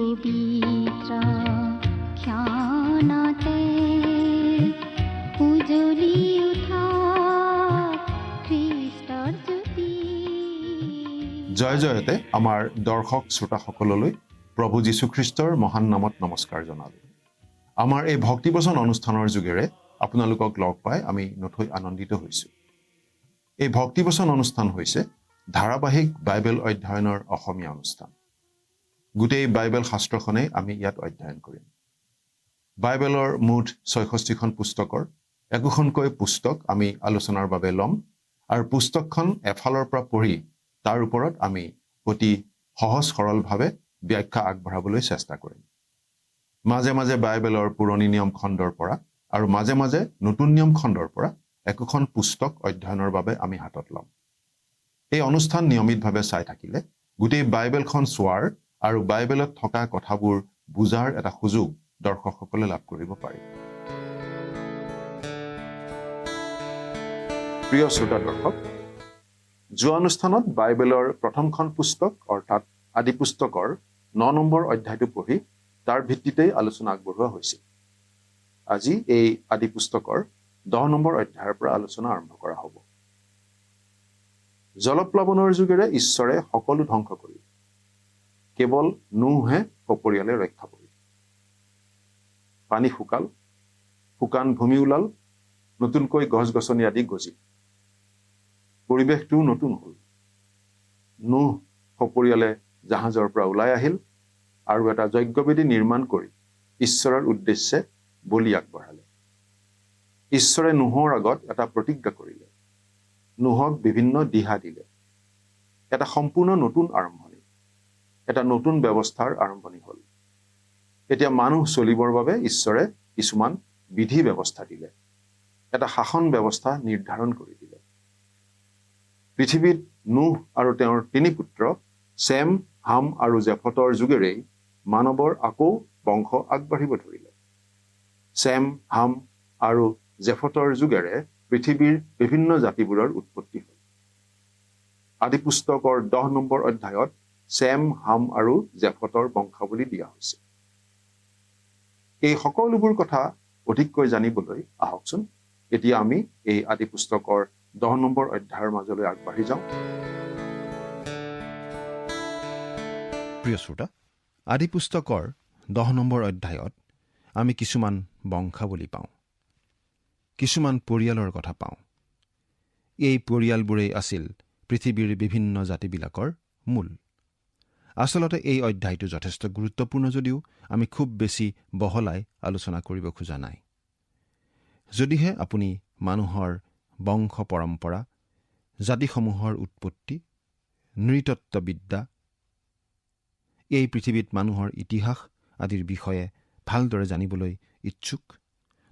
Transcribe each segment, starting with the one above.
পবিত্ৰ ক্ষণতে উজলি উঠা খ্ৰীষ্টৰ জ্যোতি। জয় জয়তে আমাৰ দৰ্শক শ্ৰোতাসকললৈ প্ৰভু যীশুখ্ৰীষ্টৰ মহান নামত নমস্কাৰ জনালোঁ। আমাৰ এই ভক্তিবচন অনুষ্ঠানৰ যোগেৰে আপোনালোকক লগ পাই আমি নথৈ আনন্দিত হৈছোঁ। এই ভক্তিবচন অনুষ্ঠান হৈছে ধাৰাবাহিক বাইবেল অধ্যয়নৰ অসমীয়া অনুষ্ঠান। গোটেই বাইবেল শাস্ত্ৰখনেই আমি ইয়াত অধ্যয়ন কৰিম। বাইবেলৰ মুঠ ৬৬খন পুস্তকৰ একোখনকৈ পুস্তক আমি আলোচনাৰ বাবে ল'ম আৰু পুস্তকখন এফালৰ পৰা পঢ়ি তাৰ ওপৰত আমি অতি সহজ সৰলভাৱে ব্যাখ্যা আগবঢ়াবলৈ চেষ্টা কৰিম। মাজে মাজে বাইবেলৰ পুৰণি নিয়ম খণ্ডৰ পৰা আৰু মাজে মাজে নতুন নিয়ম খণ্ডৰ পৰা একোখন পুস্তক অধ্যয়নৰ বাবে আমি হাতত ল'ম। এই অনুষ্ঠান নিয়মিতভাৱে চাই থাকিলে গোটেই বাইবেলখন চোৱাৰ আৰু বাইবেলত থকা কথাবোৰ বুজাৰ এটা সুযোগ দৰ্শকসকলে লাভ কৰিব পাৰিব। প্ৰিয় শ্ৰোতা দৰ্শক, যোৱা অনুষ্ঠানত বাইবেলৰ প্ৰথমখন পুস্তক অৰ্থাৎ আদি পুস্তকৰ ৯ নম্বৰ অধ্যায়টো পঢ়ি তাৰ ভিত্তিতেই আলোচনা আগবঢ়োৱা হৈছিল। আজি এই আদি পুস্তকৰ ১০ নম্বৰ অধ্যায়ৰ পৰা আলোচনা আৰম্ভ কৰা হ'ব। জলপ্লাৱনৰ যোগেৰে ঈশ্বৰে সকলো ধ্বংস কৰিলে, কেৱল নোহহে সপৰিয়ালে ৰক্ষা পৰিল। পানী শুকাল, শুকান ভূমি ওলাল, নতুনকৈ গছ গছনি আদি গজিল, পৰিৱেশটোও নতুন হ'ল। নোহ সপৰিয়ালে জাহাজৰ পৰা ওলাই আহিল আৰু এটা যজ্ঞবেদী নিৰ্মাণ কৰি ঈশ্বৰৰ উদ্দেশ্যে বলি আগবঢ়ালে। ঈশ্বৰে নোহৰ আগত এটা প্ৰতিজ্ঞা কৰিলে, নোহক বিভিন্ন দিহা দিলে। এটা সম্পূৰ্ণ নতুন আৰম্ভণি, এটা নতুন ব্যৱস্থাৰ আৰম্ভণি হ'ল। এতিয়া মানুহ চলিবৰ বাবে ঈশ্বৰে কিছুমান বিধি ব্যৱস্থা দিলে, এটা শাসন ব্যৱস্থা নিৰ্ধাৰণ কৰি দিলে। পৃথিৱীত নোহ আৰু তেওঁৰ ৩ পুত্ৰ চেম, হাম আৰু জেফতৰ যোগেৰেই মানৱৰ আকৌ বংশ আগবাঢ়িব ধৰিলে। চেম, হাম আৰু জেফতৰ যোগেৰে পৃথিৱীৰ বিভিন্ন জাতিবোৰৰ উৎপত্তি হ'ল। আদি পুস্তকৰ ১০ নম্বৰ অধ্যায়ত চেম, হাম আৰু জেফতৰ বংশাৱলী দিয়া হৈছে। এই সকলোবোৰ কথা অধিককৈ জানিবলৈ আহকচোন এতিয়া আমি এই আদি পুস্তকৰ ১০ নম্বৰ অধ্যায়ৰ মাজলৈ আগবাঢ়ি যাওঁ। প্ৰিয় শ্ৰোতা, আদি পুস্তকৰ ১০ নম্বৰ অধ্যায়ত আমি কিছুমান বংশাৱলী পাওঁ, কিছুমান পৰিয়ালৰ কথা পাওঁ। এই পৰিয়ালবোৰেই আছিল পৃথিৱীৰ বিভিন্ন জাতিবিলাকৰ মূল। আচলতে এই অধ্যায়টো যথেষ্ট গুৰুত্বপূৰ্ণ যদিও আমি খুব বেছি বহলাই আলোচনা কৰিব খোজা নাই। যদিহে আপুনি মানুহৰ বংশ পৰম্পৰা, জাতিসমূহৰ উৎপত্তি, নৃতত্ববিদ্যা, এই পৃথিৱীত মানুহৰ ইতিহাস আদিৰ বিষয়ে ভালদৰে জানিবলৈ ইচ্ছুক,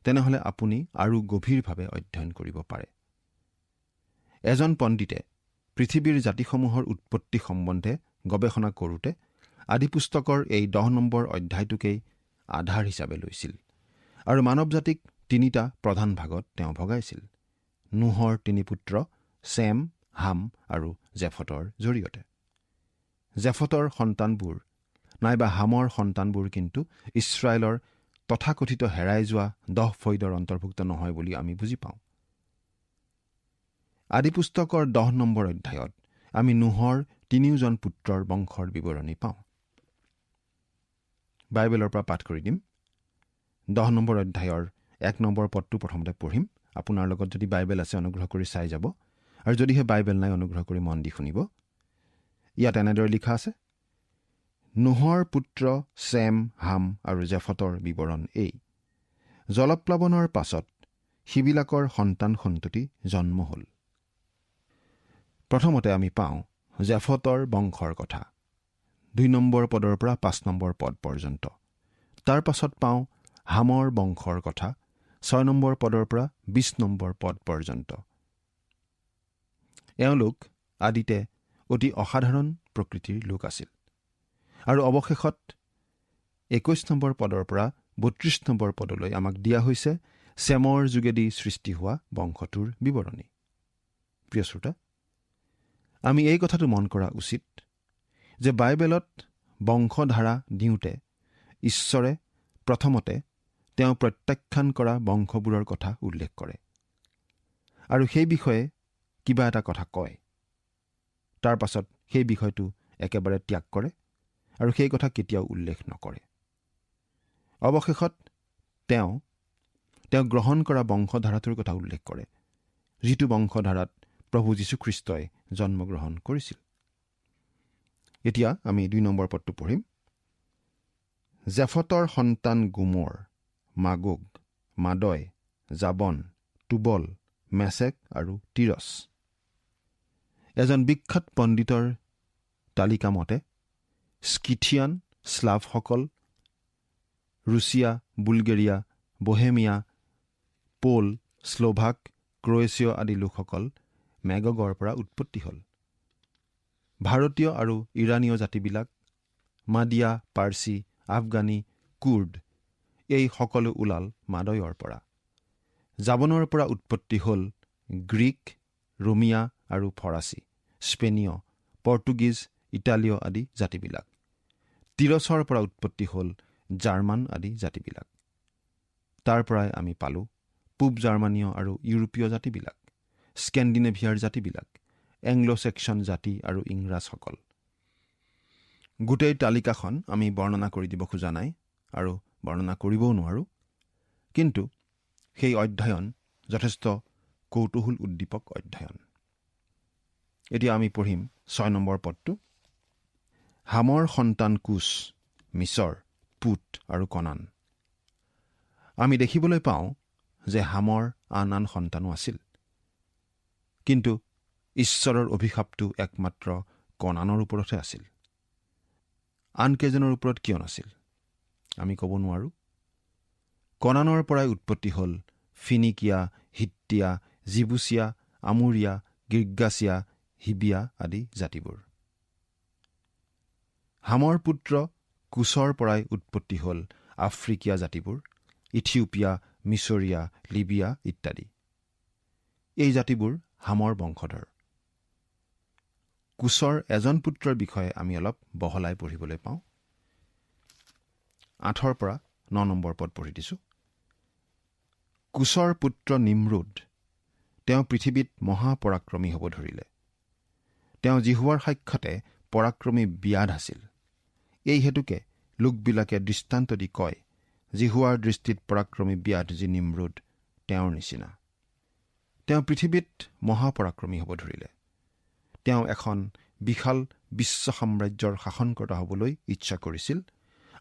তেনেহ'লে আপুনি আৰু গভীৰভাৱে অধ্যয়ন কৰিব পাৰে। এজন পণ্ডিতে পৃথিৱীৰ জাতিসমূহৰ উৎপত্তি সম্বন্ধে গৱেষণা কৰোঁতে আদি পুস্তকৰ এই ১০ নম্বৰ অধ্যায়টোকেই আধাৰ হিচাপে লৈছিল আৰু মানৱ জাতিক ৩টা প্ৰধান ভাগত তেওঁ ভগাইছিল: নোহৰ ৩ পুত্ৰ চেম, হাম আৰু জেফতৰ জৰিয়তে। জেফতৰ সন্তানবোৰ নাইবা হামৰ সন্তানবোৰ কিন্তু ইছৰাইলৰ তথাকথিত হেৰাই যোৱা 10 ফৈদৰ অন্তৰ্ভুক্ত নহয় বুলি আমি বুজি পাওঁ। আদি পুস্তকৰ ১০ নম্বৰ অধ্যায়ত আমি নোহৰ ৩জন পুত্ৰৰ বংশৰ বিৱৰণী পাওঁ। বাইবেলৰ পৰা পাঠ কৰি দিম। ১০ নম্বৰ অধ্যায়ৰ ১ নম্বৰ পদটো প্ৰথমতে পঢ়িম। আপোনাৰ লগত যদি বাইবেল আছে অনুগ্ৰহ কৰি চাই যাব, আৰু যদিহে বাইবেল নাই অনুগ্ৰহ কৰি মন দি শুনিব। ইয়াত এনেদৰে লিখা আছে: নোহৰ পুত্ৰ চেম, হাম আৰু জেফতৰ বিৱৰণ এই। জলপ্লাৱনৰ পাছত সিবিলাকৰ সন্তান সন্ততি জন্ম হ'ল। প্ৰথমতে আমি পাওঁ জেফতৰ বংশৰ কথা, ২ নম্বৰ পদৰ পৰা ৫ নম্বৰ পদ পৰ্যন্ত। তাৰ পাছত পাওঁ হামৰ বংশৰ কথা, ৬ নম্বৰ পদৰ পৰা ২০ নম্বৰ পদ পৰ্যন্ত। এওঁলোক আদিতে অতি অসাধাৰণ প্ৰকৃতিৰ লোক আছিল। আৰু অৱশেষত ২১ নম্বৰ পদৰ পৰা ৩২ নম্বৰ পদলৈ আমাক দিয়া হৈছে চেমৰ যোগেদি সৃষ্টি হোৱা বংশটোৰ বিৱৰণী। প্ৰিয় শ্ৰোতা, আমি এই কথাটো মন কৰা উচিত যে বাইবেলত বংশধাৰা দিওঁতে ঈশ্বৰে প্ৰথমতে তেওঁ প্ৰত্যাখ্যান কৰা বংশবোৰৰ কথা উল্লেখ কৰে আৰু সেই বিষয়ে কিবা এটা কথা কয়। তাৰ পাছত সেই বিষয়টো একেবাৰে ত্যাগ কৰে আৰু সেই কথা কেতিয়াও উল্লেখ নকৰে। অৱশেষত তেওঁ গ্ৰহণ কৰা বংশধাৰাটোৰ কথা উল্লেখ কৰে, যিটো বংশধাৰাত প্ৰভু যীশুখ্ৰীষ্টই জন্মগ্ৰহণ কৰিছিল। এতিয়া আমি 2 নম্বৰ পদটো পঢ়িম। জেফতৰ সন্তান গোমৰ, মাগোগ, মাদয়, জাবন, টুবল, মেছেক আৰু তিৰছ। এজন বিখ্যাত পণ্ডিতৰ তালিকা মতে স্কিথিয়ান, স্লাভসকল, Russia, Bulgaria, Bohemia, Pole, Slovak, Croatia আদি লোকসকল মেগগৰ পৰা উৎপত্তি হ'ল। ভাৰতীয় আৰু ইৰাণীয় জাতিবিলাক, মাদিয়া, পাৰ্চী, আফগানী, কুৰ্ড, এই সকলো ওলাল মাদয়ৰ পৰা। জাবনৰ পৰা উৎপত্তি হ'ল গ্ৰীক, ৰোমিয়া আৰু ফৰাচী, স্পেনীয়, পৰ্তুগীজ, ইটালীয় আদি জাতিবিলাক। তিৰছৰ পৰা উৎপত্তি হ'ল জাৰ্মান আদি জাতিবিলাক। তাৰ পৰাই আমি পালোঁ পূব জাৰ্মানীয় আৰু ইউৰোপীয় জাতিবিলাক, স্কেণ্ডিনেভিয়াৰ জাতিবিলাক, এংলো ছেক্সন জাতি আৰু ইংৰাজসকল। গোটেই তালিকাখন আমি বৰ্ণনা কৰি দিব খোজা নাই আৰু বৰ্ণনা কৰিবও নোৱাৰোঁ, কিন্তু সেই অধ্যয়ন যথেষ্ট কৌতূহল উদ্দীপক অধ্যয়ন। এতিয়া আমি পঢ়িম 6 নম্বৰ পদটো। হামৰ সন্তান কুছ, মিছৰ, পুত আৰু কনান। আমি দেখিবলৈ পাওঁ যে হামৰ আন আন সন্তানো আছিল, কিন্তু ঈশ্বৰৰ অভিশাপটো একমাত্ৰ কনানৰ ওপৰতহে আছিল। আনকেইজনৰ ওপৰত কিয় নাছিল আমি ক'ব নোৱাৰোঁ। কনানৰ পৰাই উৎপত্তি হ'ল ফিনিকিয়া, হিত্তিয়া, জিবুচিয়া, আমুৰিয়া, গিৰ্গাছিয়া, হিবিয়া আদি জাতিবোৰ। হামৰ পুত্ৰ কুছৰ পৰাই উৎপত্তি হ'ল আফ্ৰিকীয়া জাতিবোৰ, ইথিওপিয়া, মিছৰীয়া, লিবিয়া ইত্যাদি। এই জাতিবোৰ হামৰ বংশধৰ। কুছৰ এজন পুত্ৰৰ বিষয়ে আমি অলপ বহলাই পঢ়িবলৈ পাওঁ। 8 পৰা 9 নম্বৰ পদ পঢ়ি দিছোঁ। কুছৰ পুত্ৰ নিমৰোদ, তেওঁ পৃথিৱীত মহাপৰাক্ৰমী হ'ব ধৰিলে। তেওঁ জিহুৱাৰ সাক্ষাতে পৰাক্ৰমী ব্যাধ আছিল। এই হেতুকে লোকবিলাকে দৃষ্টান্ত দি কয়, জিহুৱাৰ দৃষ্টিত পৰাক্ৰমী ব্যাধ যি নিমৰোদ, তেওঁৰ নিচিনা। তেওঁ পৃথিৱীত মহাপৰাক্ৰমী হ'ব ধৰিলে। তেওঁ এখন বিশাল বিশ্ব সাম্ৰাজ্যৰ শাসনকৰ্তা হ'বলৈ ইচ্ছা কৰিছিল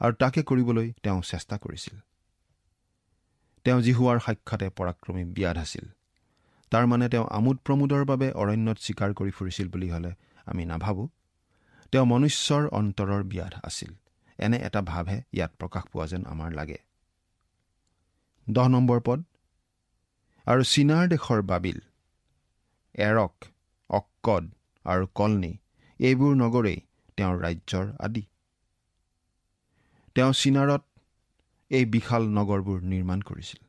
আৰু তাকে কৰিবলৈ তেওঁ চেষ্টা কৰিছিল। তেওঁ জিহুৱাৰ সাক্ষাতে পৰাক্ৰমী ব্যাধ আছিল। তাৰ মানে তেওঁ আমোদ প্ৰমোদৰ বাবে অৰণ্যত চিকাৰ কৰি ফুৰিছিল বুলি হ'লে আমি নাভাবোঁ। তেওঁ মনুষ্যৰ অন্তৰৰ ব্যাধ আছিল। এনে এটা ভাৱহে ইয়াত প্ৰকাশ পোৱা যেন আমাৰ লাগে। 10 নম্বৰ পদ। আৰু চীনাৰ দেশৰ বাবিল, এৰক, অক্কদ আৰু কলনি, এইবোৰ নগৰেই তেওঁৰ ৰাজ্যৰ আদি। তেওঁ চীনাৰত এই বিশাল নগৰবোৰ নিৰ্মাণ কৰিছিল।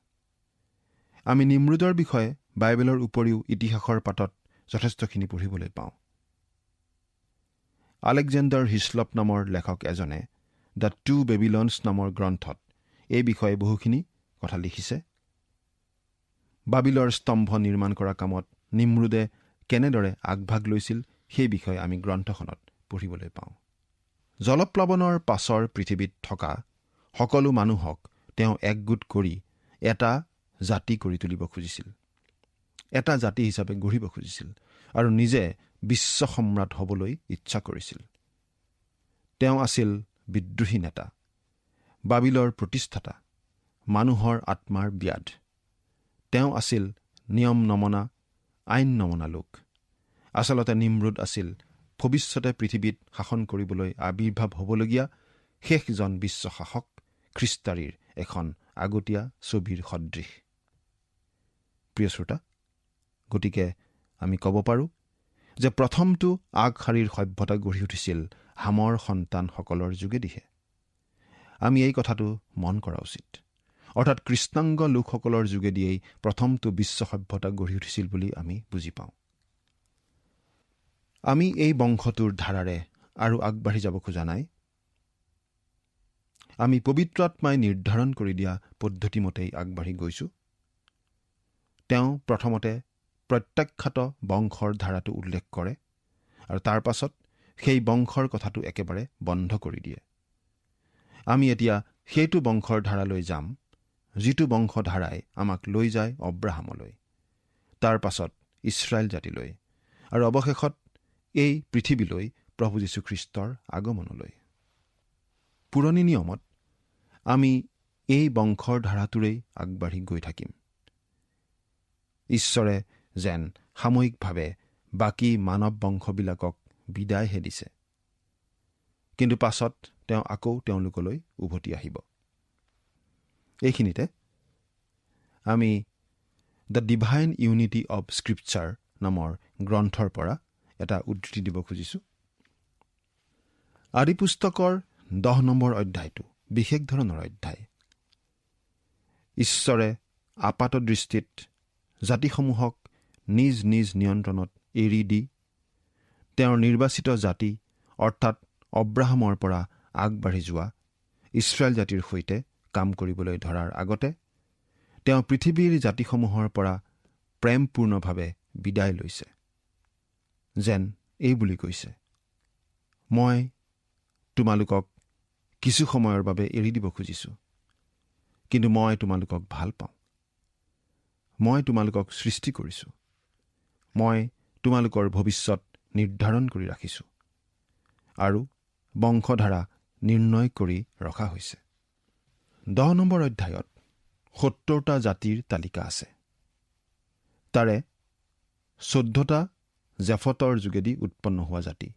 আমি নিমৰোদৰ বিষয়ে বাইবেলৰ উপৰিও ইতিহাসৰ পাতত যথেষ্টখিনি পঢ়িবলৈ পাওঁ। আলেকজেণ্ডাৰ হিছলপ নামৰ লেখক এজনে দ্য টু বেবিলনছ নামৰ গ্ৰন্থত এই বিষয়ে বহুখিনি কথা লিখিছে। বাবিলৰ স্তম্ভ নিৰ্মাণ কৰা কামত নিমৰোদে কেনেদৰে আগভাগ লৈছিল সেই বিষয়ে আমি গ্ৰন্থখনত পঢ়িবলৈ পাওঁ। জলপ্লাৱনৰ পাছৰ পৃথিৱীত থকা সকলো মানুহক তেওঁ একগোট কৰি এটা জাতি কৰি তুলিব খুজিছিল, এটা জাতি হিচাপে গঢ়িব খুজিছিল আৰু নিজে বিশ্ব সম্ৰাট হ'বলৈ ইচ্ছা কৰিছিল। তেওঁ আছিল বিদ্ৰোহী নেতা, বাবিলৰ প্ৰতিষ্ঠাতা, মানুহৰ আত্মাৰ ব্যাধ। তেওঁ আছিল নিয়ম নমনা, আইন নমনা লোক। আচলতে নিমৰোদ আছিল ভৱিষ্যতে পৃথিৱীত শাসন কৰিবলৈ আবিৰ্ভাৱ হ'বলগীয়া শেষজন বিশ্ব শাসক খ্ৰীষ্টাৰীৰ এখন আগতীয়া ছবিৰ সদৃশ। প্ৰিয় শ্ৰোতা, গতিকে আমি ক'ব পাৰোঁ যে প্ৰথমটো আগশাৰীৰ সভ্যতা গঢ়ি উঠিছিল হামৰ সন্তানসকলৰ যোগেদিহে। আমি এই কথাটো মন কৰা উচিত। অৰ্থাৎ কৃষ্ণাংগ লোকসকলৰ যোগেদিয়েই প্ৰথমটো বিশ্ব সভ্যতা গঢ়ি উঠিছিল বুলি আমি বুজি পাওঁ। আমি এই বংশটোৰ ধাৰাৰে আৰু আগবাঢ়ি যাব খোজা নাই। আমি পবিত্ৰ আত্মাই নিৰ্ধাৰণ কৰি দিয়া পদ্ধতিমতেই আগবাঢ়ি গৈছোঁ। তেওঁ প্ৰথমতে প্ৰত্যাখ্যাত বংশৰ ধাৰাটো উল্লেখ কৰে আৰু তাৰ পাছত সেই বংশৰ কথাটো একেবাৰে বন্ধ কৰি দিয়ে। আমি এতিয়া সেইটো বংশৰ ধাৰালৈ যাম, যিটো বংশধাৰাই আমাক লৈ যায় অব্ৰাহামলৈ, তাৰ পাছত ইছৰাইল জাতিলৈ আৰু অৱশেষত এই পৃথিৱীলৈ প্ৰভু যীশুখ্ৰীষ্টৰ আগমনলৈ। পুৰণি নিয়মত আমি এই বংশৰ ধাৰাটোৰেই আগবাঢ়ি গৈ থাকিম। ঈশ্বৰে যেন সাময়িকভাৱে বাকী মানৱ বংশবিলাকক বিদায়হে দিছে, কিন্তু পাছত তেওঁ আকৌ তেওঁলোকলৈ উভতি আহিব। এইখিনিতে আমি দ্য ডিভাইন ইউনিটি অৱ স্ক্ৰিপচাৰ নামৰ গ্ৰন্থৰ পৰা এটা উদ্ধৃতি দিব খুজিছোঁ। আদিপুস্তকৰ 10 নম্বৰ অধ্যায়টো বিশেষ ধৰণৰ অধ্যায়। ঈশ্বৰে আপাত দৃষ্টিত জাতিসমূহক নিজ নিজ নিয়ন্ত্ৰণত এৰি দি তেওঁৰ নিৰ্বাচিত জাতি অৰ্থাৎ অব্ৰাহামৰ পৰা আগবাঢ়ি যোৱা ইছৰাইল জাতিৰ সৈতে কাম কৰিবলৈ ধৰাৰ আগতে তেওঁ পৃথিৱীৰ জাতিসমূহৰ পৰা প্ৰেমপূৰ্ণভাৱে বিদায় লৈছে। যেন এই বুলি কৈছে, মই তোমালোকক কিছু সময়ৰ বাবে এৰি দিব খুজিছোঁ, কিন্তু মই তোমালোকক ভাল পাওঁ। মই তোমালোকক সৃষ্টি কৰিছোঁ। মই তোমালোকৰ ভৱিষ্যত নিৰ্ধাৰণ কৰি ৰাখিছোঁ আৰু বংশধাৰা নিৰ্ণয় কৰি ৰখা হৈছে। 10 নম্বৰ অধ্যায়ত 70টা জাতিৰ তালিকা আছে। তাৰে 14টা জেফতৰ যোগেদি উৎপন্ন হোৱা জাতি,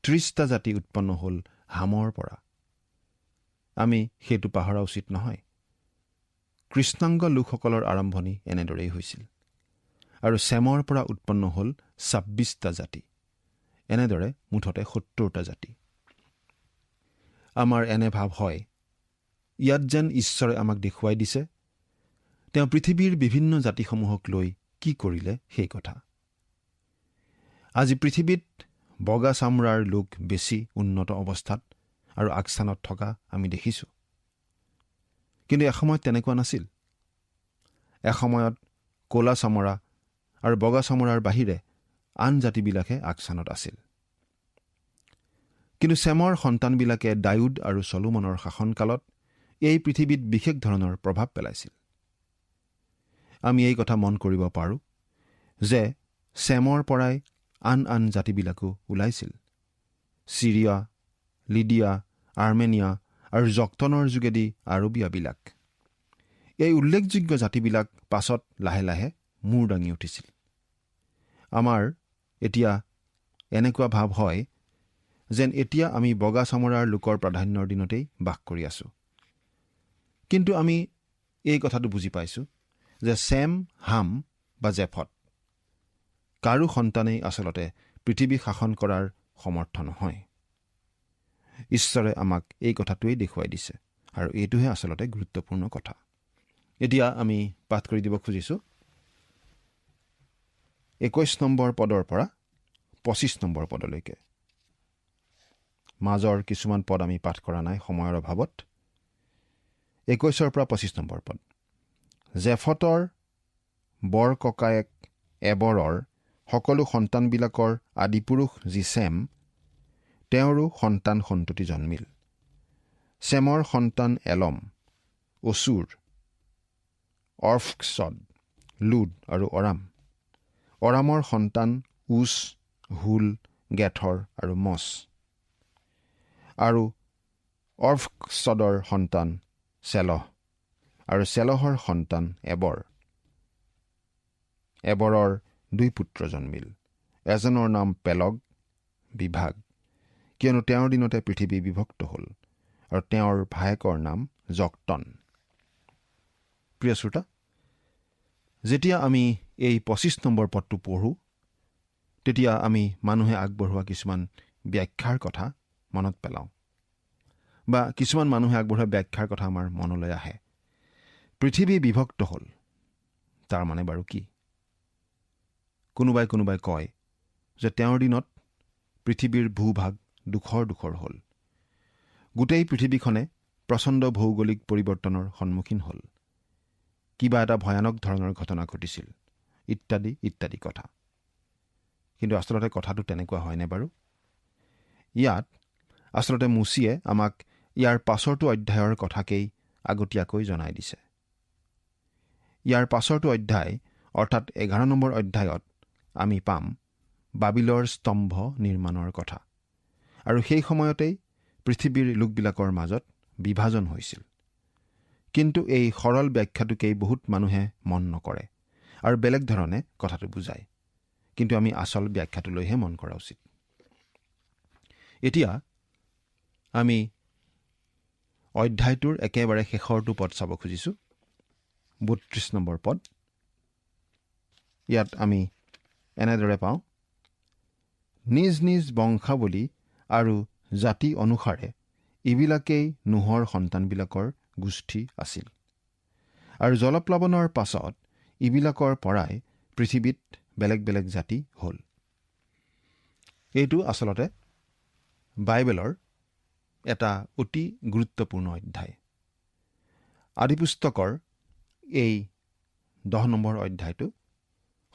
30টা জাতি উৎপন্ন হ'ল হামৰ পৰা। আমি সেইটো পাহৰা উচিত নহয়। কৃষ্ণাংগ লোকসকলৰ আৰম্ভণি এনেদৰেই হৈছিল আৰু চেমৰ পৰা উৎপন্ন হ'ল 26টা জাতি। এনেদৰে মুঠতে 70টা জাতি। আমাৰ এনে ভাৱ হয়, ইয়াত যেন ঈশ্বৰে আমাক দেখুৱাই দিছে তেওঁ পৃথিৱীৰ বিভিন্ন জাতিসমূহক লৈ কি কৰিলে সেই কথা। আজি পৃথিৱীত বগা চামৰাৰ লোক বেছি উন্নত অৱস্থাত আৰু আগস্থানত থকা আমি দেখিছোঁ। কিন্তু এসময়ত তেনেকুৱা নাছিল। এসময়ত ক'লা চামৰা আৰু বগা চামৰাৰ বাহিৰে আন জাতিবিলাকে আগস্থানত আছিল। কিন্তু চেমৰ সন্তানবিলাকে ডায়ুদ আৰু চলোমনৰ শাসনকালত এই পৃথিৱীত বিশেষ ধৰণৰ প্ৰভাৱ পেলাইছিল। আমি এই কথা মন কৰিব পাৰোঁ যে চেমৰ পৰাই আন আন জাতিবিলাকো ওলাইছিল। চিৰিয়া, লিডিয়া, আৰ্মেনিয়া আৰু জক্তনৰ যোগেদি আৰবিয়াবিলাক। এই উল্লেখযোগ্য জাতিবিলাক পাছত লাহে লাহে মূৰ দাঙি উঠিছিল। আমাৰ এতিয়া এনেকুৱা ভাৱ হয় যেন এতিয়া আমি বগা চামৰাৰ লোকৰ প্ৰাধান্যৰ দিনতেই বাস কৰি আছোঁ। কিন্তু আমি এই কথাটো বুজি পাইছোঁ যে চেম, হাম বা জেফত কাৰো সন্তানেই আচলতে পৃথিৱী শাসন কৰাৰ সমৰ্থ নহয়। ঈশ্বৰে আমাক এই কথাটোৱেই দেখুৱাই দিছে আৰু এইটোহে আচলতে গুৰুত্বপূৰ্ণ কথা। এতিয়া আমি পাঠ কৰি দিব খুজিছোঁ 21 নম্বৰ পদৰ পৰা 25 নম্বৰ পদলৈকে। মাজৰ কিছুমান পদ আমি পাঠ কৰা নাই সময়ৰ অভাৱত। 21 পৰা 25 নম্বৰ পদ। জেফতৰ বৰ ককায়েক এবৰৰ সকলো সন্তানবিলাকৰ আদিপুৰুষ যি চেম, তেওঁৰো সন্তান সন্ততি জন্মিল। চেমৰ সন্তান এলম, অচুৰ, অৰ্ফক্সদ, লুড আৰু অৰাম। অৰামৰ সন্তান উচ, হুল, গেথৰ আৰু মচ। আৰু অৰ্ফক্সদৰ সন্তান চেলহ আৰু চেলহৰ সন্তান এবৰ। এবৰৰ 2 পুত্ৰ জন্মিল। এজনৰ নাম পেলগ, বিভাগ, কিয়নো তেওঁৰ দিনতে পৃথিৱী বিভক্ত হ'ল, আৰু তেওঁৰ ভায়েকৰ নাম জক্তন। প্ৰিয় শ্ৰোতা, যেতিয়া আমি এই 25 নম্বৰ পদটো পঢ়োঁ, তেতিয়া আমি মানুহে আগবঢ়োৱা কিছুমান ব্যাখ্যাৰ কথা মনত পেলাওঁ বা কিছুমান মানুহে আগবঢ়োৱা ব্যাখ্যাৰ কথা আমাৰ মনলৈ আহে। পৃথিৱী বিভক্ত হ'ল, তাৰ মানে বাৰু কি? কোনোবাই কয় যে তেওঁৰ দিনত পৃথিৱীৰ ভূভাগ দুখৰ হ'ল। গোটেই পৃথিৱীখনে প্ৰচণ্ড ভৌগোলিক পৰিৱৰ্তনৰ সন্মুখীন হ'ল, কিবা এটা ভয়ানক ধৰণৰ ঘটনা ঘটিছিল, ইত্যাদি ইত্যাদি কথা। কিন্তু আচলতে কথাটো তেনেকুৱা হয়নে বাৰু? ইয়াত আচলতে মুচিয়ে আমাক ইয়াৰ পাছৰটো অধ্যায়ৰ কথাকেই আগতীয়াকৈ জনাই দিছে। ইয়াৰ পাছৰটো অধ্যায় অৰ্থাৎ 11 নম্বৰ অধ্যায়ত আমি পাম বাবিলৰ স্তম্ভ নিৰ্মাণৰ কথা। আৰু সেই সময়তেই পৃথিৱীৰ লোকবিলাকৰ মাজত বিভাজন হৈছিল। কিন্তু এই সৰল ব্যাখ্যাটোকেই বহুত মানুহে মন নকৰে আৰু বেলেগ ধৰণে কথাটো বুজায়। কিন্তু আমি আচল ব্যাখ্যাটোলৈহে মন কৰা উচিত। এতিয়া আমি অধ্যায়টোৰ একেবাৰে শেষৰটো পদ চাব খুজিছোঁ, 32 নম্বৰ পদ। ইয়াত আমি এনেদৰে পাওঁ, নিজ নিজ বংশাৱলী আৰু জাতি অনুসাৰে এইবিলাকেই নোহৰ সন্তানবিলাকৰ গোষ্ঠী আছিল। আৰু জলপ্লাৱনৰ পাছত এইবিলাকৰ পৰাই পৃথিৱীত বেলেগ বেলেগ জাতি হ'ল। এইটো আচলতে বাইবেলৰ এটা অতি গুৰুত্বপূৰ্ণ অধ্যায়। আদিপুস্তকৰ এই 10 নম্বৰ অধ্যায়টো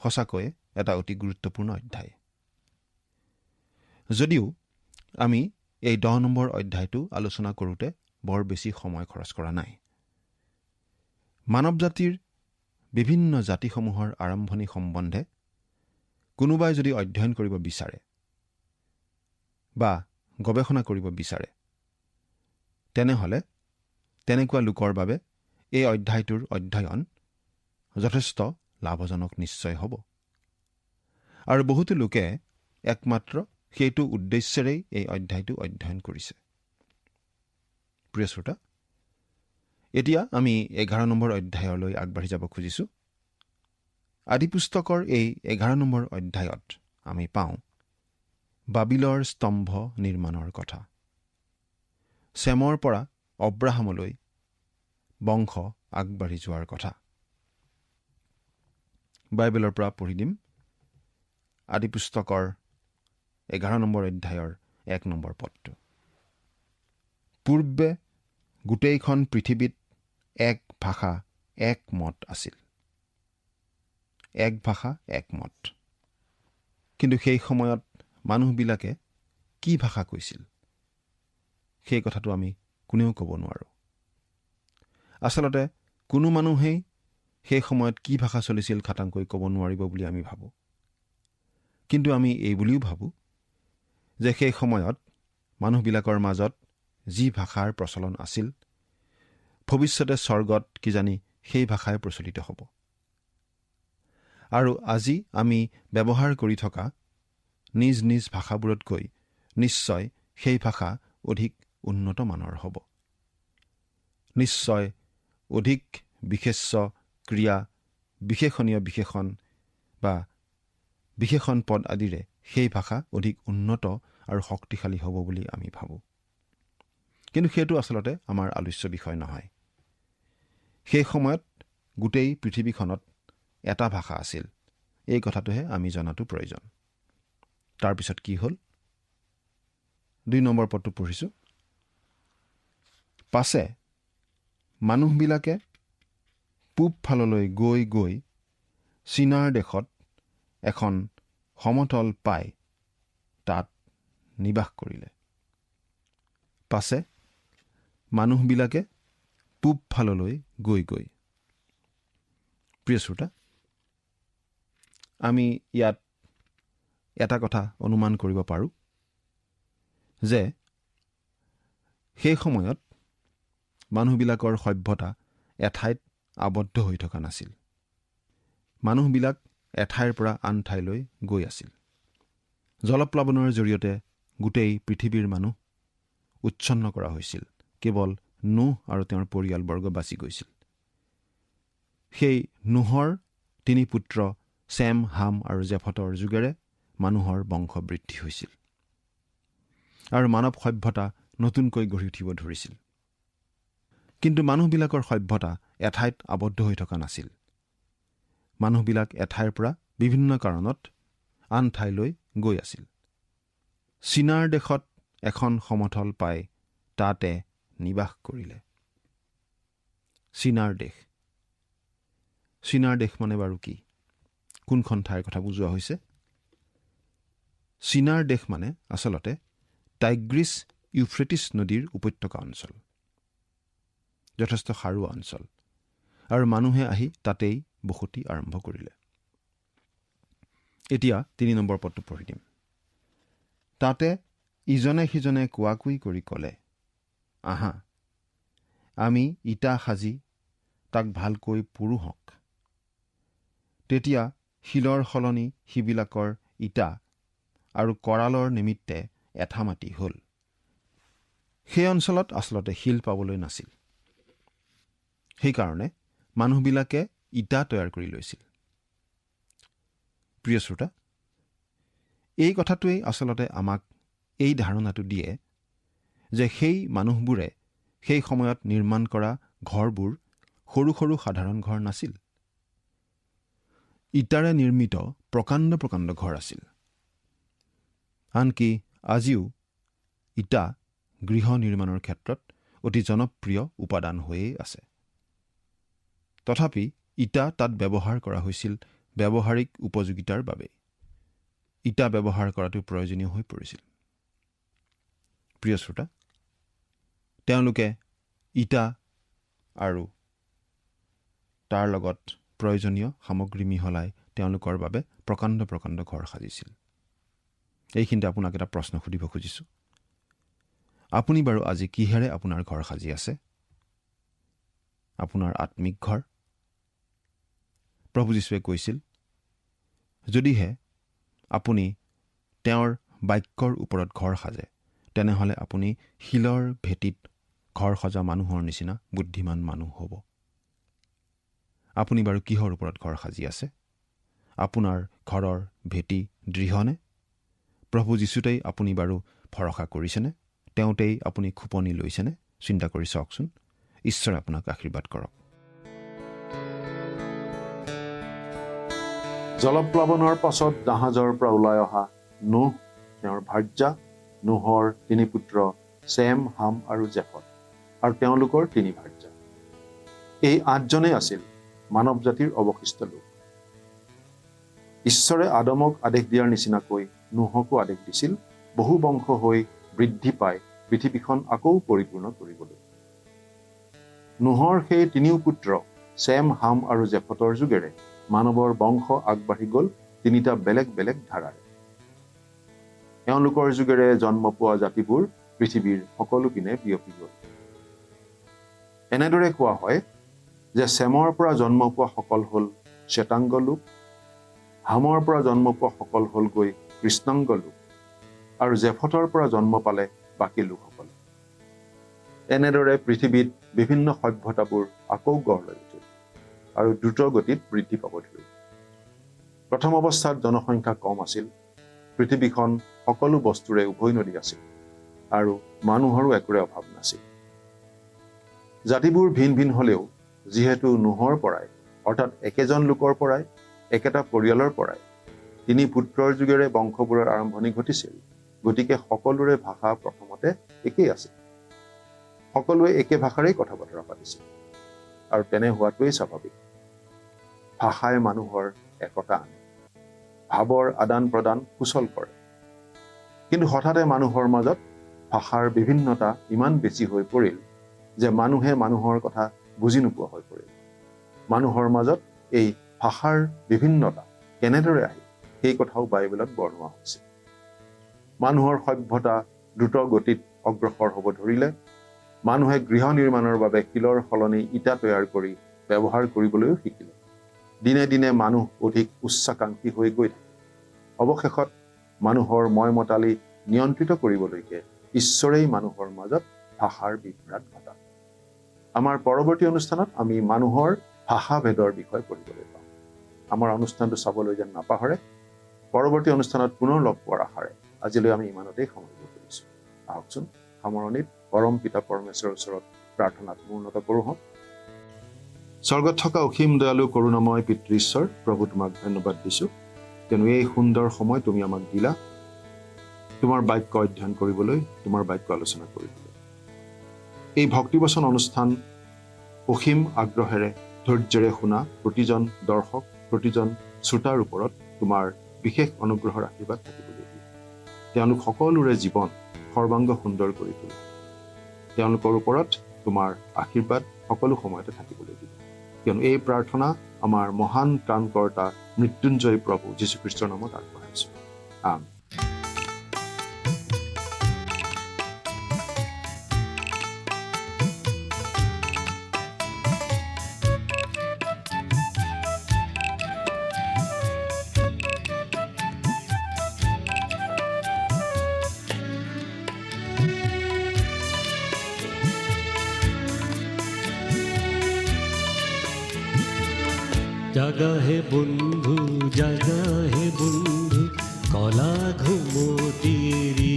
সঁচাকৈয়ে এটা অতি গুৰুত্বপূৰ্ণ অধ্যায়। যদিও আমি এই 10 নম্বৰ অধ্যায়টো আলোচনা কৰোঁতে বৰ বেছি সময় খৰচ কৰা নাই। মানৱ জাতিৰ বিভিন্ন জাতিসমূহৰ আৰম্ভণি সম্বন্ধে কোনোবাই যদি অধ্যয়ন কৰিব বিচাৰে বা গৱেষণা কৰিব বিচাৰে, তেনেহ'লে তেনেকুৱা লোকৰ বাবে এই অধ্যায়টোৰ অধ্যয়ন যথেষ্ট লাভজনক নিশ্চয় হ'ব। আৰু বহুতো লোকে একমাত্ৰ সেইটো উদ্দেশ্যেৰেই এই অধ্যায়টো অধ্যয়ন কৰিছে। প্ৰিয় শ্ৰোতা, এতিয়া আমি 11 নম্বৰ অধ্যায়লৈ আগবাঢ়ি যাব খুজিছোঁ। আদিপুস্তকৰ এই 11 নম্বৰ অধ্যায়ত আমি পাওঁ বাবিলৰ স্তম্ভ নিৰ্মাণৰ কথা। চেমৰ পৰা অব্ৰাহামলৈ বংশ আগবাঢ়ি যোৱাৰ কথা। বাইবেলৰ পৰা পঢ়ি দিম। আদিপুস্তকৰ 11 নম্বৰ অধ্যায়ৰ 1 নম্বৰ পদটো। পূৰ্বে গোটেইখন পৃথিৱীত এক ভাষা এক মত আছিল। এক ভাষা এক মত। কিন্তু সেই সময়ত মানুহবিলাকে কি ভাষা কৈছিল, সেই কথাটো আমি কোনেও ক'ব নোৱাৰোঁ। আচলতে কোনো মানুহেই সেই সময়ত কি ভাষা চলিছিল খাটাংকৈ ক'ব নোৱাৰিব বুলি আমি ভাবোঁ। কিন্তু আমি এই বুলিও ভাবোঁ যে সেই সময়ত মানুহবিলাকৰ মাজত যি ভাষাৰ প্ৰচলন আছিল, ভৱিষ্যতে স্বৰ্গত কিজানি সেই ভাষাই প্ৰচলিত হ'ব। আৰু আজি আমি ব্যৱহাৰ কৰি থকা নিজ নিজ ভাষাবোৰতকৈ নিশ্চয় সেই ভাষা অধিক উন্নত মানৰ হ'ব। নিশ্চয় অধিক বিশেষ্য ক্ৰিয়া, বিশেষণীয় বিশেষণ বা বিশেষণ পদ আদিৰে সেই ভাষা অধিক উন্নত আৰু শক্তিশালী হ'ব বুলি আমি ভাবোঁ। কিন্তু সেইটো আচলতে আমাৰ আলোচ্য বিষয় নহয়। সেই সময়ত গোটেই পৃথিৱীখনত এটা ভাষা আছিল, এই কথাটোহে আমি জনাটো প্ৰয়োজন। তাৰপিছত কি হ'ল? 2 নম্বৰ পদটো পঢ়িছোঁ। পাছে মানুহবিলাকে পূব ফাললৈ গৈ গৈ চীনাৰ দেশত এখন সমতল পাই তাত নিবাস কৰিলে। পাছে মানুহবিলাকে পূব ফাললৈ গৈ গৈ। প্ৰিয় শ্ৰোতা, আমি ইয়াত এটা কথা অনুমান কৰিব পাৰোঁ যে সেই সময়ত মানুহবিলাকৰ সভ্যতা এঠাইত আবদ্ধ হৈ থকা নাছিল। মানুহবিলাক এঠাইৰ পৰা আন ঠাইলৈ গৈ আছিল। জলপ্লাৱনৰ জৰিয়তে গোটেই পৃথিৱীৰ মানুহ উচ্ছন্ন কৰা হৈছিল। কেৱল নোহ আৰু তেওঁৰ পৰিয়ালবৰ্গ বাচি গৈছিল। সেই নোহৰ 3 পুত্ৰ চেম, হাম আৰু জেফতৰ যুগেৰে মানুহৰ বংশ বৃদ্ধি হৈছিল আৰু মানৱ সভ্যতা নতুনকৈ গঢ়ি উঠিব ধৰিছিল। কিন্তু মানুহবিলাকৰ সভ্যতা এঠাইত আবদ্ধ হৈ থকা নাছিল। মানুহবিলাক এঠাইৰ পৰা বিভিন্ন কাৰণত আন ঠাইলৈ গৈ আছিল। চীনাৰ দেশত এখন সমতল পাই তাতে নিবাস কৰিলে। চীনাৰ দেশ। চীনাৰ দেশ মানে বাৰু কি? কোনখন ঠাইৰ কথা বুজোৱা হৈছে? চীনাৰ দেশ মানে আচলতে টাইগ্ৰিছ ইউফ্ৰেটিছ নদীৰ উপত্যকা অঞ্চল, যথেষ্ট সাৰুৱা অঞ্চল, আৰু মানুহে আহি তাতেই বসতি আৰম্ভ কৰিলে। এতিয়া ৩ নম্বৰ পদটো পঢ়ি দিম। তাতে ইজনে সিজনে কোৱাকুই কৰি ক'লে, আহা, আমি ইটা সাজি তাক ভালকৈ পুৰো হওক। তেতিয়া শিলৰ সলনি সিবিলাকৰ ইটা আৰু কৰালৰ নিমিত্তে এঠামাটি হ'ল। সেই অঞ্চলত আচলতে শিল পাবলৈ নাছিল। সেইকাৰণে মানুহবিলাকে ইটা তৈয়াৰ কৰি লৈছিল। প্ৰিয় শ্ৰোতা, এই কথাটোৱেই আচলতে আমাক এই ধাৰণাটো দিয়ে যে সেই মানুহবোৰে সেই সময়ত নিৰ্মাণ কৰা ঘৰবোৰ সৰু সৰু সাধাৰণ ঘৰ নাছিল। ইটাৰে নিৰ্মিত প্ৰকাণ্ড প্ৰকাণ্ড ঘৰ আছিল। আনকি আজিও ইটা গৃহ নিৰ্মাণৰ ক্ষেত্ৰত অতি জনপ্ৰিয় উপাদান হৈয়ে আছে। তথাপি ইটা তাত ব্যৱহাৰ কৰা হৈছিল ব্যৱহাৰিক উপযোগিতাৰ বাবে। ইটা ব্যৱহাৰ কৰাটো প্ৰয়োজনীয় হৈ পৰিছিল। প্ৰিয় শ্ৰোতা, তেওঁলোকে ইটা আৰু তাৰ লগত প্ৰয়োজনীয় সামগ্ৰী মিহলাই তেওঁলোকৰ বাবে প্ৰকাণ্ড প্ৰকাণ্ড ঘৰ সাজিছিল। এইখিনিতে আপোনাক এটা প্ৰশ্ন সুধিব খুজিছোঁ। আপুনি বাৰু আজি কিহেৰে আপোনাৰ ঘৰ সাজি আছে? আপোনাৰ আত্মিক ঘৰ? প্ৰভু যীশুৱে কৈছিল, যদিহে আপুনি তেওঁৰ বাক্যৰ ওপৰত ঘৰ সাজে, তেনেহ'লে আপুনি শিলৰ ভেটিত ঘৰ সজা মানুহৰ নিচিনা বুদ্ধিমান মানুহ হ'ব। আপুনি বাৰু কিহৰ ওপৰত ঘৰ সাজি আছে? আপোনাৰ ঘৰৰ ভেটি দৃঢ়নে? প্ৰভু যীশুতেই আপুনি বাৰু ভৰসা কৰিছেনে? তেওঁতেই আপুনি খোপনি লৈছেনে? চিন্তা কৰি চাওকচোন। ঈশ্বৰে আপোনাক আশীৰ্বাদ কৰক। জলপ্লাৱনৰ পাছত জাহাজৰ পৰা ওলাই অহা নোহ, তেওঁৰ ভাৰ্যা, নোহৰ 3 পুত্ৰ চেম, হাম আৰু জেফত, আৰু তেওঁলোকৰ 3 ভাৰ্যা। এই 8জনেই আছিল মানৱ জাতিৰ অৱশিষ্ট লোক। ঈশ্বৰে আদমক আদেশ দিয়াৰ নিচিনাকৈ নোহকো আদেশ দিছিল বহু বংশ হৈ বৃদ্ধি পাই পৃথিৱীখন আকৌ পৰিপূৰ্ণ কৰিবলৈ। নোহৰ সেই 3 পুত্ৰ চেম, হাম আৰু জেফতৰ যুগেৰে মানৱৰ বংশ আগবাঢ়ি গ'ল 3টা বেলেগ বেলেগ ধাৰাৰে। এওঁলোকৰ যুগেৰে জন্ম পোৱা জাতিবোৰ পৃথিৱীৰ সকলো পিনে বিয়পি গ'ল। এনেদৰে কোৱা হয় যে চেমৰ পৰা জন্ম পোৱা সকল হ'ল শ্বেতাংগ লোক, হামৰ পৰা জন্ম পোৱা সকল হ'লগৈ কৃষ্ণাংগ লোক, আৰু জেফতৰ পৰা জন্ম পালে বাকী লোকসকলে। এনেদৰে পৃথিৱীত বিভিন্ন সভ্যতাবোৰ আকৌ গঢ় লৈ উঠিল আৰু দ্ৰুত গতিত বৃদ্ধি পাব ধৰিল। প্ৰথম অৱস্থাত জনসংখ্যা কম আছিল, পৃথিৱীখন সকলো বস্তুৰে উভৈনদী আছিল আৰু মানুহৰো একোৰে অভাৱ নাছিল। জাতিবোৰ ভিন ভিন হ'লেও যিহেতু নোহৰ পৰাই, অৰ্থাৎ একেজন লোকৰ পৰাই, একেটা পৰিয়ালৰ পৰাই 3 পুত্ৰৰ যুগেৰে বংশবোৰৰ আৰম্ভণি ঘটিছিল, গতিকে সকলোৰে ভাষা প্ৰথমতে একেই আছিল। সকলোৱে একে ভাষাৰেই কথা বতৰা পাতিছিল, আৰু তেনে হোৱাটোৱেই স্বাভাৱিক। ভাষাই মানুহৰ একতা আনে, ভাৱৰ আদান প্ৰদান সুচল কৰে। কিন্তু হঠাতে মানুহৰ মাজত ভাষাৰ বিভিন্নতা ইমান বেছি হৈ পৰিল যে মানুহে মানুহৰ কথা বুজি নোপোৱা হৈ পৰিল। মানুহৰ মাজত এই ভাষাৰ বিভিন্নতা কেনেদৰে আহিল সেই কথাও বাইবেলত বৰ্ণোৱা হৈছে। মানুহৰ সভ্যতা দ্ৰুত গতিত অগ্ৰসৰ হ'ব ধৰিলে। মানুহে গৃহ নিৰ্মাণৰ বাবে শিলৰ সলনি ইটা তৈয়াৰ কৰি ব্যৱহাৰ কৰিবলৈও শিকিলে। দিনে দিনে মানুহ অধিক উচ্চাকাংক্ষী হৈ গৈ থাকে। অৱশেষত মানুহৰ ময়মতালি নিয়ন্ত্ৰিত কৰিবলৈকে ঈশ্বৰেই মানুহৰ মাজত ভাষাৰ বিভ্ৰাট ঘটালে। আমাৰ পৰৱৰ্তী অনুষ্ঠানত আমি মানুহৰ ভাষাভেদৰ বিষয়ে পঢ়িবলৈ পাম। আমাৰ অনুষ্ঠানটো চাবলৈ যেন নাপাহৰে। পৰৱৰ্তী অনুষ্ঠানত পুনৰ লগ পোৱাৰ আশাৰে আজিলৈ আমি ইমানতেই সামৰিব খুজিছোঁ। আহকচোন সামৰণিত পৰম পিতা পৰমেশ্বৰৰ ওচৰত প্ৰাৰ্থনাত উন্নত কৰোঁ হওক। স্বৰ্গত থকা অসীম দয়ালু কৰোণাময় পিতৃ ঈশ্বৰ, প্ৰভু তোমাক ধন্যবাদ দিছোঁ, কিয়নো এই সুন্দৰ সময় তুমি আমাক দিলা তোমাৰ বাক্য অধ্যয়ন কৰিবলৈ, তোমাৰ বাক্য আলোচনা কৰিবলৈ। এই ভক্তিবচন অনুষ্ঠান অসীম আগ্ৰহেৰে ধৈৰ্যৰে শুনা প্ৰতিজন দৰ্শক প্ৰতিজন শ্ৰোতাৰ ওপৰত তোমাৰ বিশেষ অনুগ্ৰহৰ আশীৰ্বাদ থাকিবলৈ দিয়া। তেওঁলোক সকলোৰে জীৱন সৰ্বাংগ সুন্দৰ কৰি তোলা। তেওঁলোকৰ ওপৰত তোমাৰ আশীৰ্বাদ সকলো সময়তে থাকিবলৈ দিয়া। কিয়নো এই প্ৰাৰ্থনা আমাৰ মহান ত্ৰাণকৰ্তা মৃত্যুঞ্জয় প্ৰভু যীশুখ্ৰীষ্টৰ নামত আগবঢ়াইছো। আমেন। জাগা হে বন্ধু, জাগা হে বন্ধু, কলা ঘুমতিৰি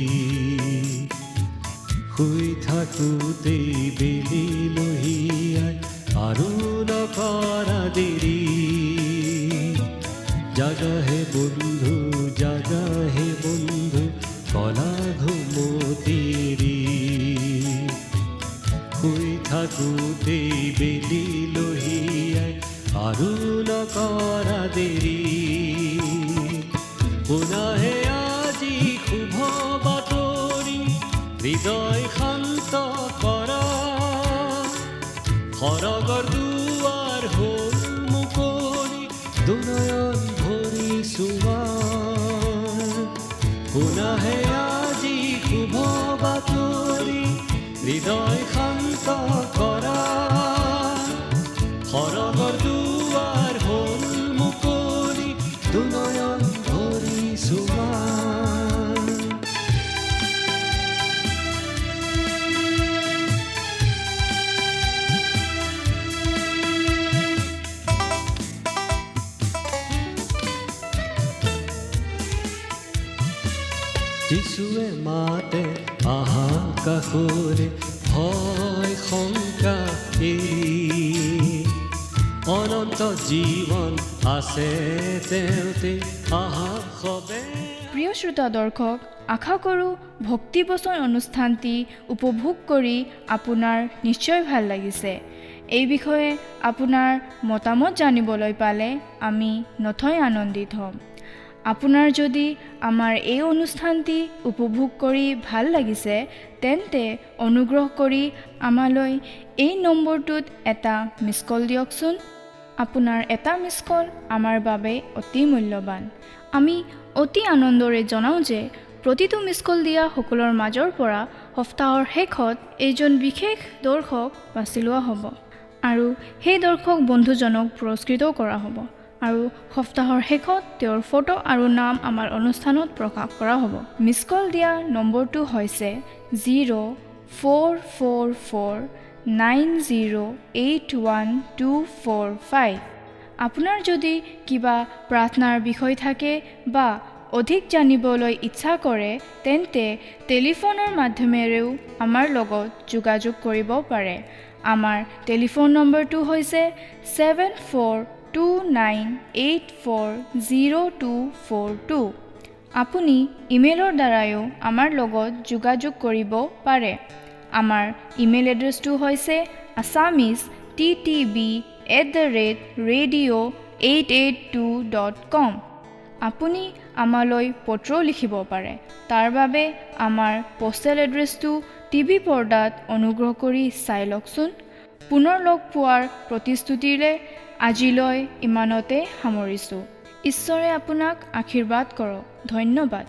শুই থাকোঁতেই বেলি লহিয়াই আৰু নকৰা দেৰি। জাগা হে বন্ধু, জাগা হে বন্ধু, কলা ঘুমতিৰি শুই থাকোঁতেই বেলি লহিয়াই আৰু নকৰা দেৰি। শুনাহে আজি শুভ বাতৰি, হৃদয় শান্ত কৰা, সৰগৰ দুৱাৰ হ'ল মুকলি, দুনয়ন ভৰি চোৱা। শুনাহে আজি শুভ বাতৰি, হৃদয় শান্ত কৰা, সৰগৰ দুৱাৰ হ'ল মুকলি, দুনয়ন ভৰি চোৱা। যিশুৱে মাতে আহা কাষৰে, ভয় শংকা এৰি, অনন্ত জীৱন আছে তেওঁতে আহা সবে। প্ৰিয় শ্ৰোতা দৰ্শক, আশা কৰোঁ ভক্তিবচন অনুষ্ঠানটি উপভোগ কৰি আপোনাৰ নিশ্চয় ভাল লাগিছে। এই বিষয়ে আপোনাৰ মতামত জানিবলৈ পালে আমি নথৈ আনন্দিত হ'ম। আপোনাৰ যদি আমাৰ এই অনুষ্ঠানটি উপভোগ কৰি ভাল লাগিছে, তেন্তে অনুগ্ৰহ কৰি আমালৈ এই নম্বৰটোত এটা মিছ কল দিয়কচোন। আপোনাৰ এটা মিছ কল আমাৰ বাবে অতি মূল্যৱান। আমি অতি আনন্দৰে জনাওঁ যে প্ৰতিটো মিছ কল দিয়া সকলৰ মাজৰ পৰা সপ্তাহৰ শেষত এজন বিশেষ দৰ্শক বাছি লোৱা হ'ব আৰু সেই দৰ্শক বন্ধুজনক পুৰস্কৃত কৰা হ'ব আৰু সপ্তাহৰ শেষত তেওঁৰ ফটো আৰু নাম আমাৰ অনুষ্ঠানত প্ৰকাশ কৰা হ'ব। মিছ কল দিয়া নম্বৰটো হৈছে 0444908125। আপোনাৰ যদি কিবা প্ৰাৰ্থনাৰ বিষয় থাকে বা অধিক জানিবলৈ ইচ্ছা কৰে, তেন্তে টেলিফোনৰ মাধ্যমেৰেও আমাৰ লগত যোগাযোগ কৰিব পাৰে। আমাৰ টেলিফোন নম্বৰটো হৈছে 7429840242। আপুনি ইমেইলৰ দ্বাৰাও আমাৰ লগত যোগাযোগ কৰিব পাৰে। আমাৰ ইমেইল এড্ৰেছটো হৈছে assamese@radio882.com। আপুনি আমালৈ পত্ৰ লিখিব পাৰে। তাৰ বাবে আমাৰ পোষ্টেল এড্ৰেছটো টিভি পৰ্দাত অনুগ্ৰহ কৰি চাই লওকচোন। পুনৰ লগ পোৱাৰ প্ৰতিশ্ৰুতিৰে আজিলৈ ইমানতে সামৰিছোঁ। ঈশ্বৰে আপোনাক আশীৰ্বাদ কৰক। ধন্যবাদ।